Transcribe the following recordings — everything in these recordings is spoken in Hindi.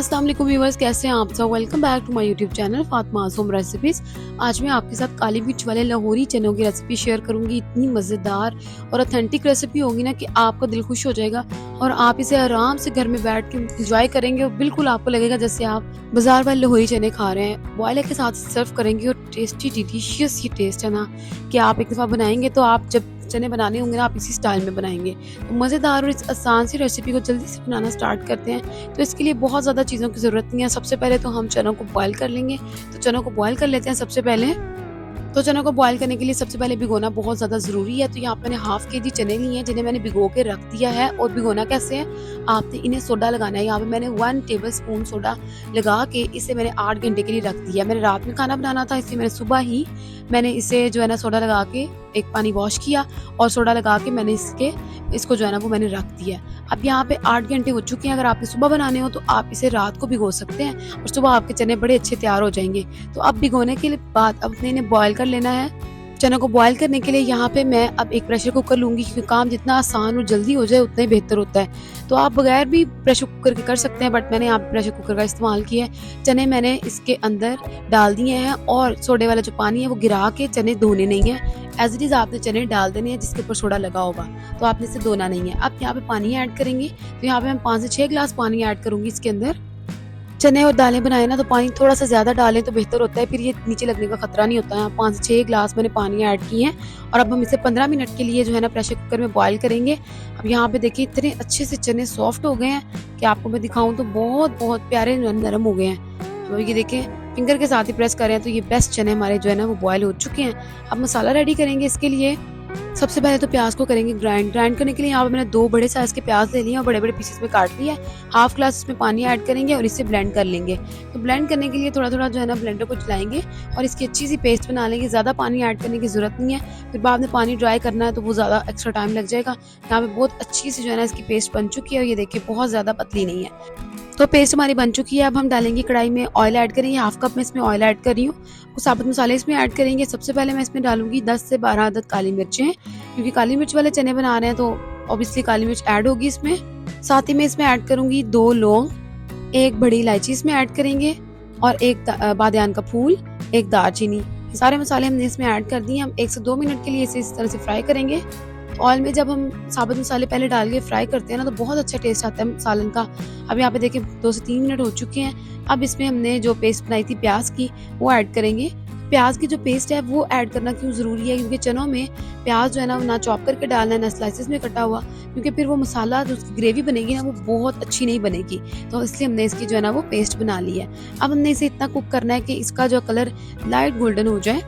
अस्सलाम वालेकुम व्यूअर्स, कैसे हैं आप सब। Welcome back to my YouTube channel Fatima Azam recipes. आज मैं आपके साथ काली मिर्च वाले लाहौरी चनों की रेसिपी शेयर करूंगी। इतनी मज़ेदार और ऑथेंटिक रेसिपी होगी ना कि आपका दिल खुश हो जाएगा और आप इसे आराम से घर में बैठ के इंजॉय करेंगे और बिल्कुल आपको लगेगा जैसे आप बाजार वाले लाहौरी चने खा रहे हैं। बॉयल के साथ सर्व करेंगे और टेस्टी डिलीशियस ये टेस्ट है ना कि आप एक दफ़ा बनाएंगे तो आप जब चने बनाने होंगे ना आप इसी स्टाइल में बनाएंगे। तो मज़ेदार और इस आसान सी रेसिपी को जल्दी से बनाना स्टार्ट करते हैं। तो इसके लिए बहुत ज़्यादा चीज़ों की ज़रूरत नहीं है। सबसे पहले तो हम चनों को बॉयल कर लेंगे। तो चनों को बॉयल कर लेते हैं सबसे पहले। तो चनों को बॉयल करने के लिए सबसे पहले भिगोना बहुत ज़्यादा ज़रूरी है। तो यहाँ पे मैंने हाफ केजी चने लिए हैं जिन्हें मैंने भिगो के रख दिया है। और भिगोना कैसे है, आपने इन्हें सोडा लगाना है। यहाँ पे मैंने 1 टेबल स्पून सोडा लगा के इसे मैंने 8 घंटे के लिए रख दिया। मैंने रात में खाना बनाना था इसलिए मैंने सुबह ही इसे जो है ना सोडा लगा के एक पानी वॉश किया और सोडा लगा के मैंने इसको जो है ना वो मैंने रख दिया। अब यहाँ पे 8 घंटे हो चुके हैं। अगर आपने सुबह बनाने हो तो आप इसे रात को भिगो सकते हैं और सुबह आपके चने बड़े अच्छे तैयार हो जाएंगे। तो अब भिगोने के बाद अपने इन्हें बॉयल कर लेना है। चनों को बॉयल करने के लिए यहाँ पे मैं अब एक प्रेशर कुकर लूँगी क्योंकि काम जितना आसान और जल्दी हो जाए उतना ही बेहतर होता है। तो आप बगैर भी प्रेशर कुकर के कर सकते हैं, बट मैंने यहाँ पे प्रेशर कुकर का इस्तेमाल किया है। चने मैंने इसके अंदर डाल दिए हैं और सोडे वाला जो पानी है वो गिरा के चने धोने नहीं है। एज इट इज़ आपने चने डाल देने हैं जिसके ऊपर सोडा लगा होगा, तो आपने इसे धोना नहीं है। अब यहाँ पे पानी ऐड करेंगे। तो यहाँ पे मैं 5 से 6 गिलास पानी ऐड करूँगी इसके अंदर। चने और दालें बनाए ना तो पानी थोड़ा सा ज़्यादा डालें तो बेहतर होता है, फिर ये नीचे लगने का खतरा नहीं होता है। 5 से 6 गिलास मैंने पानी ऐड किए हैं और अब हम इसे 15 मिनट के लिए जो है ना प्रेशर कुकर में बॉईल करेंगे। अब यहाँ पे देखिए इतने अच्छे से चने सॉफ्ट हो गए हैं कि आपको मैं दिखाऊं तो बहुत बहुत प्यारे नरम हो गए हैं। तो ये देखें, फिंगर के साथ ही प्रेस कर रहे हैं तो ये बेस्ट चने हमारे जो है ना वो बॉयल हो चुके हैं। अब मसाला रेडी करेंगे इसके लिए। सबसे पहले तो प्याज को करेंगे ग्राइंड करने के लिए यहाँ पे मैंने 2 बड़े साइज के प्याज ले लिए और बड़े बड़े पीसेस में काट लिया। हाफ ग्लास इसमें पानी ऐड करेंगे और इसे ब्लेंड कर लेंगे। तो ब्लेंड करने के लिए थोड़ा थोड़ा जो है ना ब्लेंडर को चलाएंगे और इसकी अच्छी सी पेस्ट बना लेंगे। ज़्यादा पानी ऐड करने की जरूरत नहीं है, फिर बाद में पानी ड्राई करना है तो वो ज़्यादा एक्स्ट्रा टाइम लग जाएगा। यहाँ पे बहुत अच्छी सी जो है ना इसकी पेस्ट बन चुकी है और ये देखिए बहुत ज़्यादा पतली नहीं है। तो पेस्ट हमारी बन चुकी है। अब हम डालेंगे कढ़ाई में ऑयल ऐड करेंगे। हाफ कप में इसमें ऑयल ऐड कर रही हूँ। कुछ साबुत मसाले इसमें ऐड करेंगे। सबसे पहले मैं इसमें डालूंगी 10 से 12 अदद काली मिर्चें, क्योंकि काली मिर्च वाले चने बना रहे हैं तो ऑब्वियसली काली मिर्च ऐड होगी इसमें। साथ ही में इसमें ऐड करूंगी 2 लौंग, 1 बड़ी इलायची इसमें ऐड करेंगे और 1 बादियान का फूल, 1 दालचीनी। सारे मसाले हमने इसमें ऐड कर दिए। हम 1 से 2 मिनट के लिए इसे इस तरह से फ्राई करेंगे। ऑयल में जब हम साबुत मसाले पहले डाल के फ्राई करते हैं ना तो बहुत अच्छा टेस्ट आता है सालन का। अब यहाँ पे देखिए 2 से 3 मिनट हो चुके हैं। अब इसमें हमने जो पेस्ट बनाई थी प्याज की वो ऐड करेंगे। प्याज की जो पेस्ट है वो ऐड करना क्यों ज़रूरी है, क्योंकि चनों में प्याज जो है ना चॉप करके डालना है ना स्लाइसेस में कटा हुआ, क्योंकि फिर वो मसाला जो उसकी ग्रेवी बनेगी ना वो बहुत अच्छी नहीं बनेगी। तो इसलिए हमने इसकी जो है ना वो पेस्ट बना ली है। अब हमने इसे इतना कुक करना है कि इसका जो कलर लाइट गोल्डन हो जाए।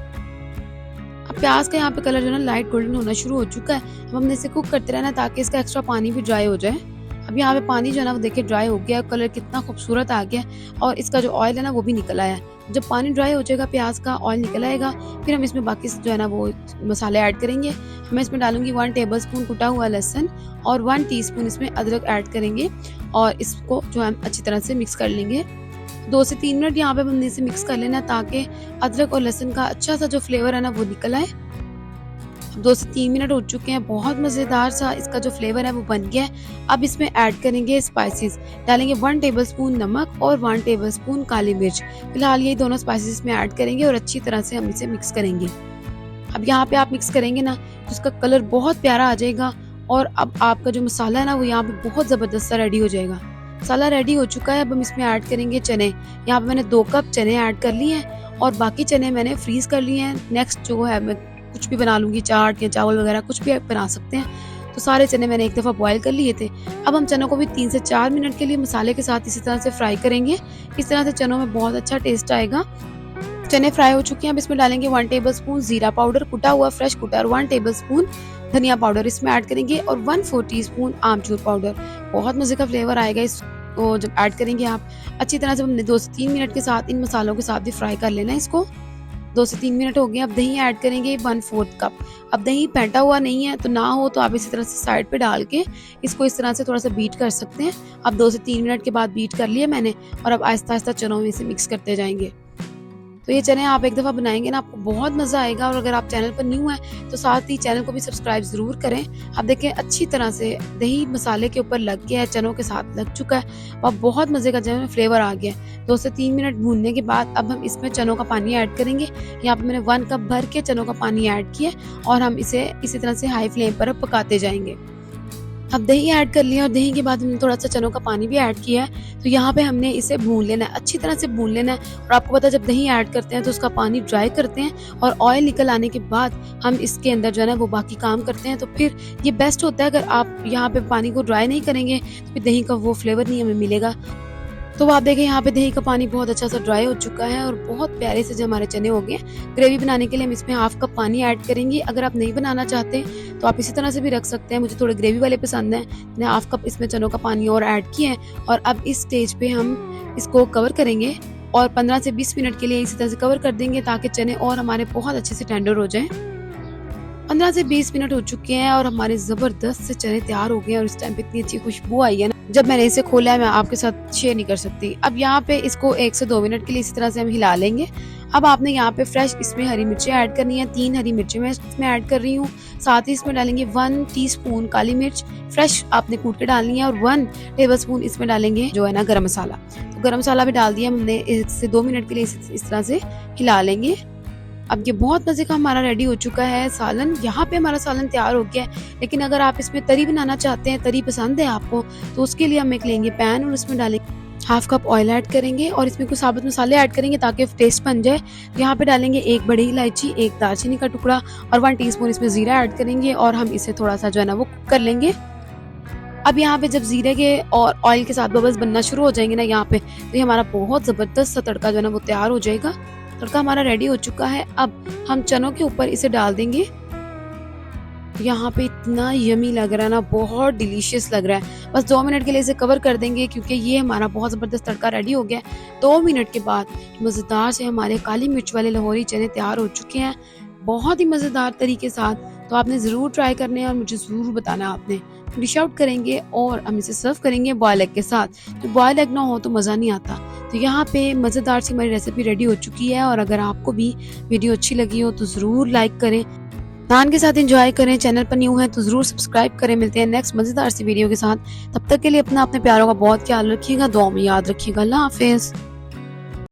अब प्याज का यहाँ पे कलर जो है ना लाइट गोल्डन होना शुरू हो चुका है। अब हमने इसे कुक करते रहना ताकि इसका एक्स्ट्रा पानी भी ड्राई हो जाए। अब यहाँ पे पानी जो है ना वो देखिए ड्राई हो गया, कलर कितना खूबसूरत आ गया और इसका जो ऑयल है ना वो भी निकल आया। जब पानी ड्राई हो जाएगा प्याज का ऑयल निकल आएगा, फिर हम इसमें बाकी जो है ना वो मसाले ऐड करेंगे। मैं इसमें डालूंगी 1 टेबल स्पून कुटा हुआ लहसुन और 1 टीस्पून इसमें अदरक ऐड करेंगे और इसको जो है अच्छी तरह से मिक्स कर लेंगे। 2 से 3 मिनट यहाँ पे हमने इसे मिक्स कर लेना ताकि अदरक और लहसुन का अच्छा सा जो फ्लेवर है ना वो निकल आए। 2 से 3 मिनट हो चुके हैं। बहुत मज़ेदार सा इसका जो फ्लेवर है वो बन गया है। अब इसमें ऐड करेंगे स्पाइसेस। डालेंगे 1 टेबल स्पून नमक और 1 टेबल स्पून काली मिर्च। फिलहाल ये दोनों स्पाइसेस इसमें ऐड करेंगे और अच्छी तरह से हम इसे मिक्स करेंगे। अब यहाँ पे आप मिक्स करेंगे ना तो इसका कलर बहुत प्यारा आ जाएगा और अब आपका जो मसाला है ना वो यहाँ पे बहुत ज़बरदस्त सा रेडी हो जाएगा। मसाला रेडी हो चुका है। अब हम इसमें ऐड करेंगे चने। यहाँ पे मैंने 2 कप चने ऐड कर लिए हैं और बाकी चने मैंने फ्रीज कर लिए हैं। नेक्स्ट जो है मैं कुछ भी बना लूँगी, चाट या चावल वगैरह कुछ भी बना सकते हैं। तो सारे चने मैंने एक दफ़ा बॉयल कर लिए थे। अब हम चनों को भी 3 से 4 मिनट के लिए मसाले के साथ इसी तरह से फ्राई करेंगे। इस तरह से चनों में बहुत अच्छा टेस्ट आएगा। चने फ्राई हो चुके हैं। अब इसमें डालेंगे 1 टेबल स्पून जीरा पाउडर कुटा हुआ फ्रेश कुटा और 1 टेबल स्पून धनिया पाउडर इसमें ऐड करेंगे और 1/4 टीस्पून आमचूर पाउडर। बहुत मज़े का फ्लेवर आएगा इसको जब ऐड करेंगे आप। अच्छी तरह से हमने 2 से 3 मिनट के साथ इन मसालों के साथ भी फ्राई कर लेना है इसको। 2 से 3 मिनट हो गए। अब दही ऐड करेंगे 1/4 कप। अब दही फेंटा हुआ नहीं है तो ना हो तो आप इसी तरह से साइड पे डाल के इसको इस तरह से थोड़ा सा बीट कर सकते हैं। अब 2 से 3 मिनट के बाद बीट कर लिया मैंने और अब आहिस्ता आहिस्ता चनों में इसे मिक्स करते जाएंगे। तो ये चने आप एक दफ़ा बनाएंगे ना, आपको बहुत मज़ा आएगा। और अगर आप चैनल पर न्यू हैं तो साथ ही चैनल को भी सब्सक्राइब ज़रूर करें। आप देखें अच्छी तरह से दही मसाले के ऊपर लग गया है, चनों के साथ लग चुका है और बहुत मज़े का जो है फ्लेवर आ गया है। 2 से 3 मिनट भूनने के बाद अब हम इसमें चनों का पानी ऐड करेंगे। यहाँ पे मैंने 1 कप भर के चनों का पानी ऐड किया और हम इसे इसी तरह से हाई फ्लेम पर अब पकाते जाएंगे। अब दही ऐड कर लिया और दही के बाद हमने थोड़ा सा चनों का पानी भी ऐड किया है। तो यहाँ पे हमने इसे भून लेना है, अच्छी तरह से भून लेना है। और आपको पता है जब दही ऐड करते हैं तो उसका पानी ड्राई करते हैं और ऑयल निकल आने के बाद हम इसके अंदर जो है ना वो बाकी काम करते हैं। तो फिर ये बेस्ट होता है, अगर आप यहाँ पे पानी को ड्राई नहीं करेंगे तो फिर दही का वो फ्लेवर नहीं हमें मिलेगा। तो आप देखें यहाँ पे दही का पानी बहुत अच्छा सा ड्राई हो चुका है और बहुत प्यारे से जो हमारे चने हो गए। ग्रेवी बनाने के लिए हम इसमें 1/2 कप पानी ऐड करेंगे। अगर आप नहीं बनाना चाहते तो आप इसी तरह से भी रख सकते हैं, मुझे थोड़े ग्रेवी वाले पसंद हैं। मैंने 1/2 कप इसमें चनों का पानी और ऐड किया है और अब इस स्टेज पे हम इसको कवर करेंगे और 15 से 20 मिनट के लिए इसी तरह से कवर कर देंगे ताकि चने और हमारे बहुत अच्छे से टेंडर हो जाएं। 15 से 20 मिनट हो चुके हैं और हमारे जबरदस्त से चने तैयार हो गए हैं और इस टाइम पे इतनी अच्छी खुशबू आई है ना, जब मैंने इसे खोला है मैं आपके साथ शेयर नहीं कर सकती। अब यहाँ पे इसको 1 से 2 मिनट के लिए इसी तरह से हम हिला लेंगे। अब आपने यहाँ पे फ्रेश इसमें हरी मिर्चें ऐड करनी है, 3 हरी मिर्चें मैं इसमें ऐड कर रही हूँ। साथ ही इसमें डालेंगे 1 टीस्पून काली मिर्च फ्रेश आपने कूट के डालनी है और 1 टेबलस्पून इसमें डालेंगे जो है ना गरम मसाला। तो गरम मसाला भी डाल दिया हमने, 1 से 2 मिनट के लिए इस तरह से हिला लेंगे। अब ये बहुत मज़े का हमारा रेडी हो चुका है सालन। यहाँ पे हमारा सालन तैयार हो गया है। लेकिन अगर आप इसमें तरी बनाना चाहते हैं, तरी पसंद है आपको, तो उसके लिए हम एक लेंगे पैन और उसमें डालेंगे 1/2 कप ऑयल ऐड करेंगे और इसमें कुछ साबुत मसाले ऐड करेंगे ताकि टेस्ट बन जाए। यहाँ पे डालेंगे 1 बड़ी इलायची, 1 दालचीनी का टुकड़ा और 1 टीस्पून इसमें जीरा ऐड करेंगे और हम इसे थोड़ा सा जो है ना वो कुक कर लेंगे। अब यहाँ पे जब जीरे के और ऑयल के साथ बबल्स बनना शुरू हो जाएंगे ना यहाँ पे, तो ये हमारा बहुत ज़बरदस्त सा तड़का जो है ना वो तैयार हो जाएगा। तड़का हमारा रेडी हो चुका है। अब हम चनों के ऊपर इसे डाल देंगे। यहाँ पे इतना यमी लग रहा है ना, बहुत डिलीशियस लग रहा है। बस 2 मिनट के लिए इसे कवर कर देंगे क्योंकि ये हमारा बहुत ज़बरदस्त तड़का रेडी हो गया है। 2 मिनट के बाद मज़ेदार से हमारे काली मिर्च वाले लाहौरी चने तैयार हो चुके हैं, बहुत ही मज़ेदार तरीके साथ। तो आपने ज़रूर ट्राई करने हैं और मुझे ज़रूर बताना। आपने डिश आउट करेंगे और हम इसे सर्व करेंगे बॉयल एग के साथ। तो बॉयल एग ना हो तो मज़ा नहीं आता। तो यहाँ पे मज़ेदार सी हमारी रेसिपी रेडी हो चुकी है और अगर आपको भी वीडियो अच्छी लगी हो तो ज़रूर लाइक करें, नान के साथ एंजॉय करें। चैनल पर न्यू है तो ज़रूर सब्सक्राइब करें। मिलते हैं नेक्स्ट मज़ेदार सी वीडियो के साथ। तब तक के लिए अपने प्यारों का बहुत ख्याल रखिएगा, दुआ में याद रखिएगा। अल्लाह हाफिज़।